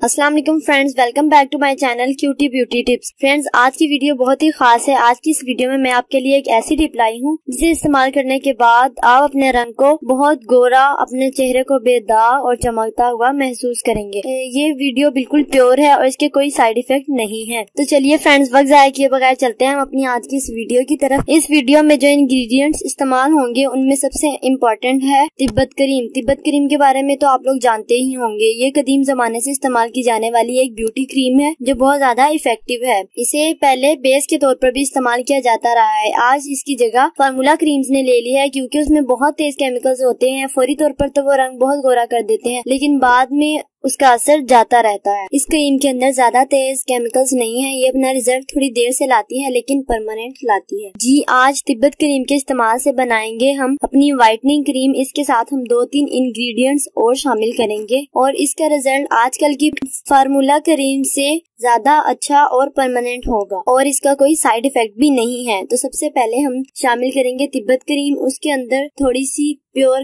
अस्सलाम वालेकुम friends, welcome back to my channel cutie beauty tips. Friends, आज की वीडियो बहुत ही खास है। आज की इस वीडियो में मैं आपके लिए एक ऐसी टिप लाई हूँ जिसे इस्तेमाल करने के बाद आप अपने रंग को बहुत गोरा, अपने चेहरे को बेदाग और चमकता हुआ महसूस करेंगे। ये वीडियो बिल्कुल प्योर है और इसके कोई साइड इफेक्ट नहीं है। तो चलिए फ्रेंड्स, वक्त जाया किए बगैर चलते हैं हम अपनी आज की इस वीडियो की तरफ। इस वीडियो में जो इंग्रेडिएंट्स इस्तेमाल होंगे उनमें सबसे इम्पोर्टेंट है तिब्बत क्रीम। तिब्बत क्रीम के बारे में तो आप लोग जानते ही होंगे। ये कदीम जमाने से इस्तेमाल की जाने वाली एक ब्यूटी क्रीम है जो बहुत ज्यादा इफेक्टिव है। इसे पहले बेस के तौर पर भी इस्तेमाल किया जाता रहा है। आज इसकी जगह फार्मूला क्रीम्स ने ले ली है क्योंकि उसमें बहुत तेज केमिकल्स होते हैं। फौरी तौर पर तो वो रंग बहुत गोरा कर देते हैं, लेकिन बाद में उसका असर जाता रहता है। इस क्रीम के अंदर ज्यादा तेज केमिकल्स नहीं है। ये अपना रिजल्ट थोड़ी देर से लाती है लेकिन परमानेंट लाती है। जी, आज तिब्बत क्रीम के इस्तेमाल से बनाएंगे हम अपनी व्हाइटनिंग क्रीम। इसके साथ हम 2-3 इंग्रेडिएंट्स और शामिल करेंगे और इसका रिजल्ट आजकल की फार्मूला क्रीम से ज्यादा अच्छा और परमानेंट होगा और इसका कोई साइड इफेक्ट भी नहीं है। तो सबसे पहले हम शामिल करेंगे तिब्बत क्रीम। उसके अंदर थोड़ी सी प्योर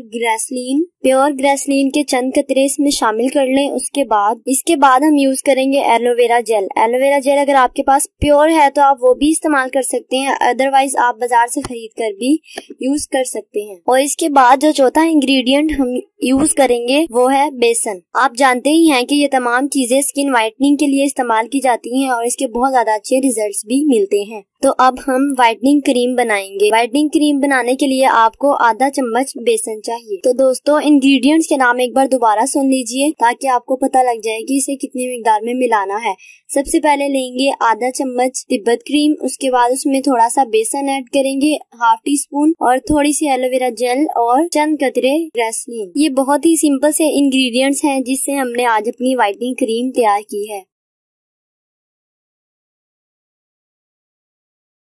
ग्रेसलीन के चंद कतरे इसमें शामिल कर लें। इसके बाद हम यूज करेंगे एलोवेरा जेल। एलोवेरा जेल अगर आपके पास प्योर है तो आप वो भी इस्तेमाल कर सकते हैं, अदरवाइज आप बाजार से खरीद कर भी यूज कर सकते हैं। और इसके बाद जो चौथा इंग्रेडिएंट हम यूज करेंगे वो है बेसन। आप जानते ही हैं कि ये तमाम चीजें स्किन व्हाइटनिंग के लिए इस्तेमाल की जाती हैं और इसके बहुत ज्यादा अच्छे रिजल्ट्स भी मिलते हैं। तो अब हम व्हाइटनिंग क्रीम बनाएंगे। व्हाइटनिंग क्रीम बनाने के लिए आपको आधा चम्मच बेसन चाहिए। तो दोस्तों, इंग्रेडिएंट्स के नाम एक बार दोबारा सुन लीजिए ताकि आपको पता लग जाए कि इसे कितनी मिकदार में मिलाना है। सबसे पहले लेंगे आधा चम्मच तिब्बत क्रीम। उसके बाद उसमें थोड़ा सा बेसन ऐड करेंगे, हाफ टी स्पून, और थोड़ी सी एलोवेरा जेल और चंद कतरे ग्रेसलीन। ये बहुत ही सिंपल से इंग्रेडिएंट्स हैं जिससे हमने आज अपनी व्हाइटनिंग क्रीम तैयार की है।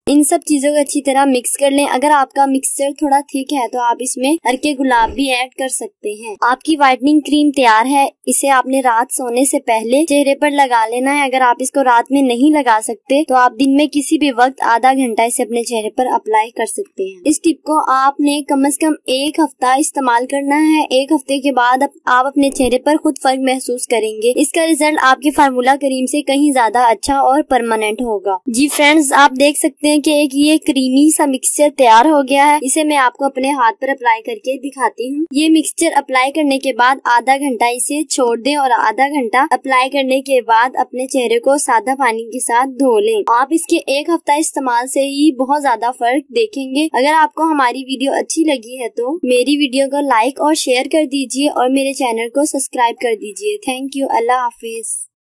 इन सब चीजों को अच्छी तरह मिक्स कर लें। अगर आपका मिक्सचर थोड़ा थिक है तो आप इसमें हल्के गुलाब भी ऐड कर सकते हैं। आपकी व्हाइटनिंग क्रीम तैयार है। इसे आपने रात सोने से पहले चेहरे पर लगा लेना है। अगर आप इसको रात में नहीं लगा सकते तो आप दिन में किसी भी वक्त आधा घंटा इसे अपने चेहरे पर अप्लाई कर सकते हैं। इस टिप को आपने कम से कम 1 हफ्ता इस्तेमाल करना है। 1 हफ्ते के बाद आप अपने चेहरे पर खुद फर्क महसूस करेंगे। इसका रिजल्ट आपकी फार्मूला क्रीम से कहीं ज्यादा अच्छा और परमानेंट होगा। जी फ्रेंड्स, आप देख सकते हैं कि एक ये क्रीमी सा मिक्सचर तैयार हो गया है। इसे मैं आपको अपने हाथ पर अप्लाई करके दिखाती हूँ। ये मिक्सचर अप्लाई करने के बाद आधा घंटा इसे छोड़ दें और आधा घंटा अप्लाई करने के बाद अपने चेहरे को सादा पानी के साथ धो लें। आप इसके 1 हफ्ता इस्तेमाल से ही बहुत ज्यादा फर्क देखेंगे। अगर आपको हमारी वीडियो अच्छी लगी है तो मेरी वीडियो को लाइक और शेयर कर दीजिए और मेरे चैनल को सब्सक्राइब कर दीजिए। Thank you. Allah Hafiz.